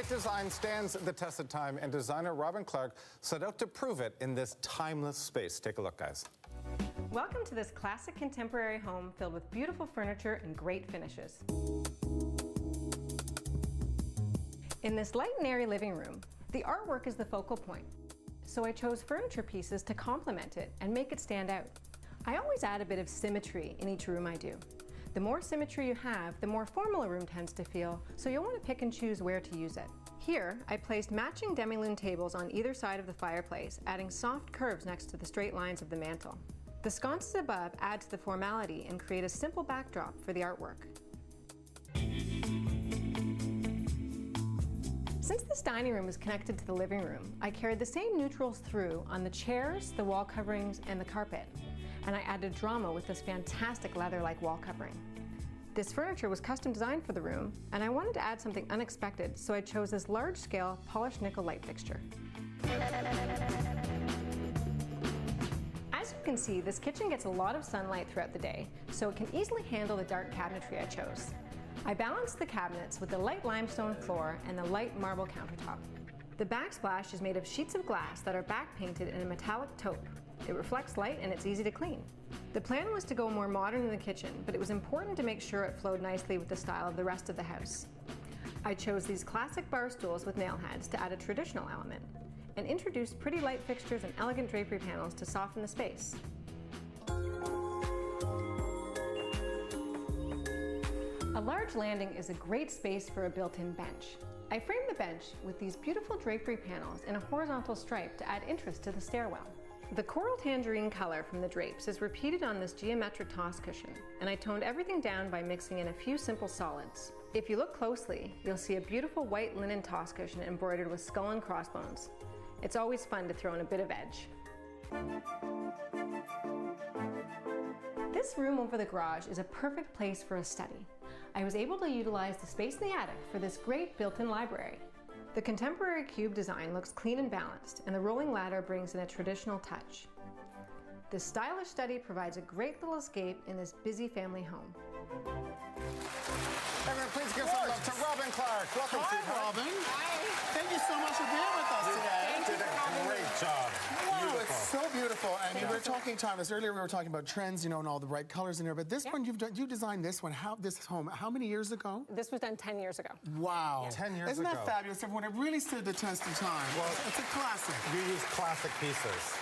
design stands the test of time, and designer Robyn Clarke set out to prove it in this timeless space. Take a look, guys. Welcome to this classic contemporary home filled with beautiful furniture and great finishes. In this light and airy living room, the artwork is the focal point. So I chose furniture pieces to complement it and make it stand out. I always add a bit of symmetry in each room I do. The more symmetry you have, the more formal a room tends to feel, so you'll want to pick and choose where to use it. Here, I placed matching demi-lune tables on either side of the fireplace, adding soft curves next to the straight lines of the mantel. The sconces above add to the formality and create a simple backdrop for the artwork. Since this dining room is connected to the living room, I carried the same neutrals through on the chairs, the wall coverings, and the carpet. And I added drama with this fantastic leather-like wall covering. This furniture was custom designed for the room, and I wanted to add something unexpected, so I chose this large-scale polished nickel light fixture. As you can see, this kitchen gets a lot of sunlight throughout the day, so it can easily handle the dark cabinetry I chose. I balanced the cabinets with the light limestone floor and the light marble countertop. The backsplash is made of sheets of glass that are back painted in a metallic taupe. It reflects light and it's easy to clean. The plan was to go more modern in the kitchen, but it was important to make sure it flowed nicely with the style of the rest of the house. I chose these classic bar stools with nail heads to add a traditional element, and introduced pretty light fixtures and elegant drapery panels to soften the space. A large landing is a great space for a built-in bench. I framed the bench with these beautiful drapery panels in a horizontal stripe to add interest to the stairwell. The coral tangerine color from the drapes is repeated on this geometric toss cushion, and I toned everything down by mixing in a few simple solids. If you look closely, you'll see a beautiful white linen toss cushion embroidered with skull and crossbones. It's always fun to throw in a bit of edge. This room over the garage is a perfect place for a study. I was able to utilize the space in the attic for this great built-in library. The contemporary cube design looks clean and balanced, and the rolling ladder brings in a traditional touch. This stylish study provides a great little escape in this busy family home. Everyone, please give some love to Robyn Clarke. Welcome, Hi, Robyn. Hi. Thank you so much for being with us today. You did a great job. Wow, it's so beautiful. I mean, we were talking, Thomas, earlier we were talking about trends, you know, and all the bright colors in there, but this one, you designed this one, this home, how many years ago? This was done 10 years ago. Wow. Yeah. 10 years Isn't ago. that fabulous, everyone? It really stood the test of time. Well, it's a classic. You used classic pieces.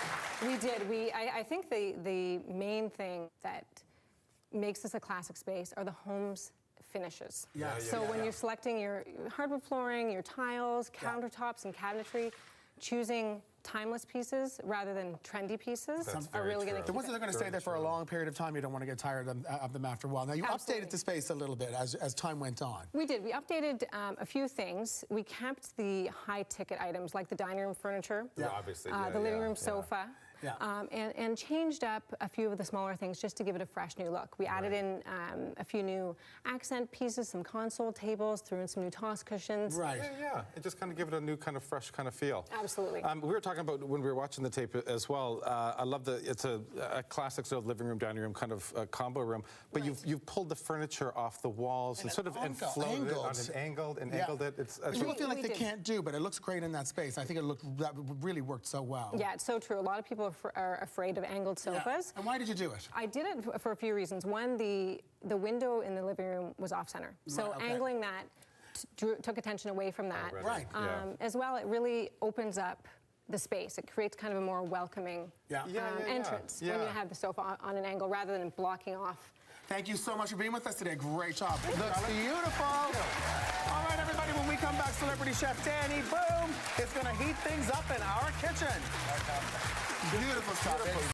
We did. I think the main thing that makes this a classic space are the home's finishes. So when you're selecting your hardwood flooring, your tiles, countertops, and cabinetry, choosing timeless pieces rather than trendy pieces are really going to keep The ones that are going to stay there for a long period of time, you don't want to get tired of them after a while. Now, you updated the space a little bit as time went on. We did. We updated a few things. We kept the high-ticket items like the dining room furniture, Obviously, the living room sofa, and changed up a few of the smaller things just to give it a fresh new look. We added in a few new accent pieces, some console tables, threw in some new toss cushions. Right. Yeah. It just kind of give it a new kind of fresh kind of feel. Absolutely. We were talking about when we were watching the tape as well. I love it's a classic sort of living room, dining room kind of combo room. But you've pulled the furniture off the walls and sort of floated it on an angled and angled it. People feel like they can't do, but it looks great in that space. I think that really worked so well. Yeah, it's so true. A lot of people are afraid of angled sofas. And why did you do it? I did it for a few reasons. One, the window in the living room was off-center. So angling that took attention away from that. As well, it really opens up the space. It creates kind of a more welcoming entrance when you have the sofa on an angle rather than blocking off. Thank you so much for being with us today. Great job. Looks beautiful. All right, everybody, when we come back, celebrity chef Danny Boom is going to heat things up in our kitchen. Beautiful stuff.